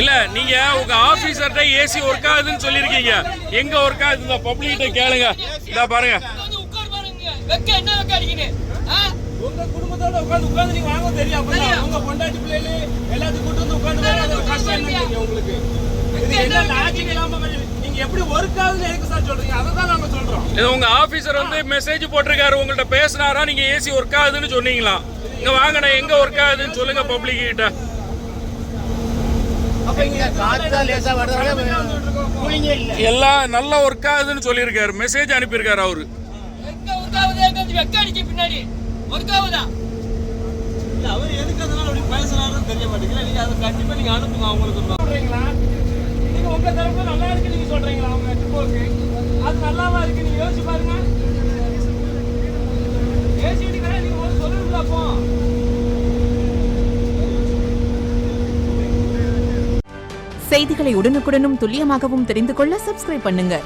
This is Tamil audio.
இல்ல நீங்க உங்க ஆபீசர்ட்ட ஏசி ஒர்க் ஆகுதுன்னு சொல்லிருக்கீங்க. எங்க ஒர்க் ஆகுது பப்ளிக் கிட்ட கேளுங்க. இதா பாருங்க. உங்க குடும்பத்தோட உட்கார்ந்து நீங்க வாங்க தெரியும். அப்பதான் உங்க பொண்டாட்டி பிள்ளைகளே எல்லாத்தையும் கூட்டி வந்து உட்கார்ந்து அது கஷ்டம் என்ன உங்களுக்கு? இது என்ன லாஜிக் இல்லாம நீங்க எப்படி ஒர்க் ஆகுதுன்னு எதுக்கு சார் சொல்றீங்க? அதை தான் நாங்க சொல்றோம். இது உங்க ஆபீசர் வந்து மெசேஜ் போட்டிருக்காரு, உங்கள்ட்ட பேசினாரா? நீங்க ஏசி ஒர்க் ஆகுதுன்னு சொன்னீங்களா? இங்க வாங்கண்ணே, எங்க ஒர்க் ஆகுதுன்னு சொல்லுங்க பப்ளிக் கிட்ட. எல்லாம் நல்லா ஒர்க் ஆகுதுன்னு சொல்லியிருக்காரு, மெசேஜ் அனுப்பியிருக்காரு அவரு. அவர் எதுக்கு அதனால அப்படி பேசுறாருன்னு தெரிய மாட்டேங்குது. நீங்க அதை கண்டிப்பா நீங்க அனுப்புங்க அவங்களுக்கு. சொல்றீங்களா நீங்க உங்க தரப்பு நல்லா இருக்கு நீங்க சொல்றீங்களா? அவங்க ட்ரிப்போக்கு அது நல்லாவா இருக்கு? நீங்க யோசிச்சு பாருங்க. ஏசிடி கடை நீங்க ஒரு சொல்லுங்க. அப்போ செய்திகளை உடனுக்குடனும் துல்லியமாகவும் தெரிந்து கொள்ள சப்ஸ்கிரைப் பண்ணுங்க.